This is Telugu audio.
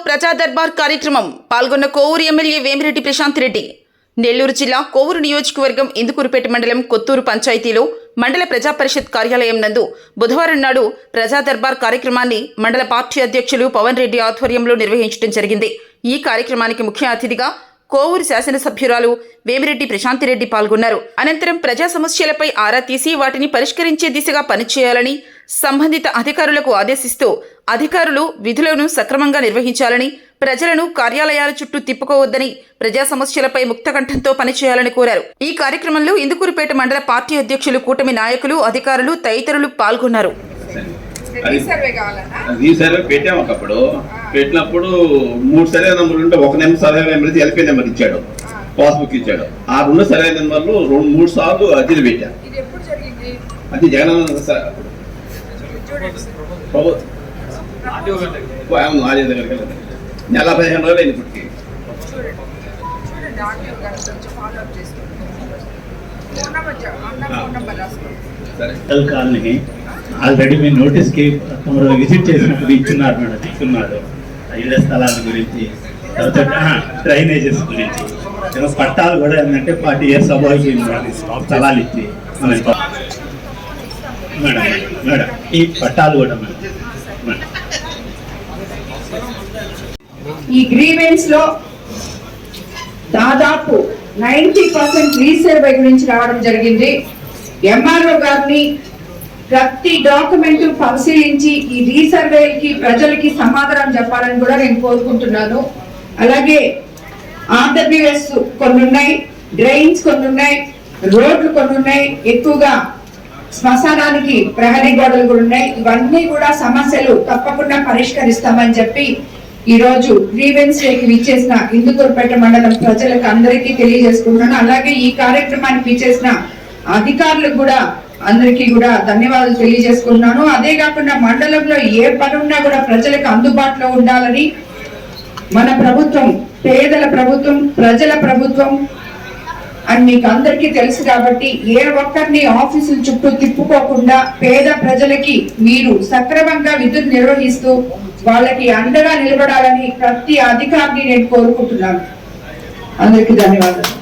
ప్రజా దర్బార్ కార్యక్రమం పాల్గొన్న కోవూరు ఎమ్మెల్యే వేమిరెడ్డి ప్రశాంత్ రెడ్డి. నెల్లూరు జిల్లా కోవూరు నియోజకవర్గం ఇందుకూరుపేట మండలం కొత్తూరు పంచాయతీలో మండల ప్రజా పరిషత్ కార్యాలయం నందు బుధవారం నాడు ప్రజా దర్బార్ కార్యక్రమాన్ని మండల పార్టీ అధ్యక్షులు పవన్ రెడ్డి ఆధ్వర్యంలో నిర్వహించడం జరిగింది. ఈ కార్యక్రమానికి ముఖ్య అతిథిగా కోవూరు శాసనసభ్యురాలు వేమిరెడ్డి ప్రశాంత్ రెడ్డి పాల్గొన్నారు. అనంతరం ప్రజా సమస్యలపై ఆరా తీసి వాటిని పరిష్కరించే దిశగా పనిచేయాలని సంబంధిత అధికారులకు ఆదేశిస్తూ అధికారులు విధులను సక్రమంగా నిర్వహించాలని, ప్రజలను కార్యాలయాల చుట్టూ తిప్పుకోవద్దని, ప్రజా సమస్యలపై ముక్తకంఠంతో పనిచేయాలని కోరారు. ఈ కార్యక్రమంలో ఇందుకూరుపేట మండల పార్టీ అధ్యక్షులు, కూటమి నాయకులు, అధికారులు తదితరులు పాల్గొన్నారు. రీసర్వే పెట్టాము. ఒకప్పుడు పెట్టినప్పుడు 3 సర్వే నెంబర్లు ఉంటే ఒక number survey number LP number ఇచ్చాడు, పాస్బుక్ ఇచ్చాడు. ఆ 2 సర్వే నెంబర్లు 3 సార్లు అర్జీలు పెట్టాం. అది జగన్ నెల 15 రోజులు అయింది ఇప్పటికి. కాలనీ ఆల్రెడీ మీ నోటీస్కి తమరు విజిట్ చేసినప్పుడు ఇచ్చున్నారు మేడం, ఇస్తున్నారు ఇళ్ల స్థలాల గురించి, తర్వాత డ్రైనేజెస్ గురించి, పట్టాలు కూడా ఏంటంటే 40 years అబౌవ్ స్థలాలు ఇచ్చి మేడం మేడం ఈ పట్టాలు కూడా మేడం. ఈ గ్రీవెన్స్ లో దాదాపు 90% రీసర్వే గురించి రావడం జరిగింది. ఎంఆర్ఓ గారిని ప్రతి డాక్యుమెంట్ పరిశీలించి ఈ రీసర్వేకి ప్రజలకి సమాధానం చెప్పాలని కూడా నేను కోరుకుంటున్నాను. అలాగే ఆర్డబ్ల్యూఎస్ కొన్ని ఉన్నాయి, డ్రైన్స్ కొన్ని ఉన్నాయి, రోడ్లు కొన్ని ఉన్నాయి, ఎక్కువగా శ్మశానానికి ప్రహరీ గోడలు కూడా ఉన్నాయి. ఇవన్నీ కూడా సమస్యలు తప్పకుండా పరిష్కరిస్తామని చెప్పి ఈ రోజు గ్రీవెన్స్ డేకి విచ్చేసిన ఇందుకూరుపేట మండలం ప్రజలకు అందరికీ తెలియజేసుకుంటున్నాను. అలాగే ఈ కార్యక్రమానికి విచ్చేసిన అధికారులకు కూడా అందరికీ కూడా ధన్యవాదాలు తెలియజేసుకుంటున్నాను. అదే కాకుండా మండలంలో ఏ పని ఉన్నా కూడా ప్రజలకు అందుబాటులో ఉండాలని, మన ప్రభుత్వం పేదల ప్రభుత్వం, ప్రజల ప్రభుత్వం అని మీకు అందరికీ తెలుసు కాబట్టి ఏ ఒక్కరిని ఆఫీసుల చుట్టూ తిప్పుకోకుండా పేద ప్రజలకి మీరు సక్రమంగా విధులు నిర్వహిస్తూ వాళ్ళకి అండగా నిలబడాలని ప్రతి అధికారిని నేను కోరుకుంటున్నాను. అందరికీ ధన్యవాదాలు.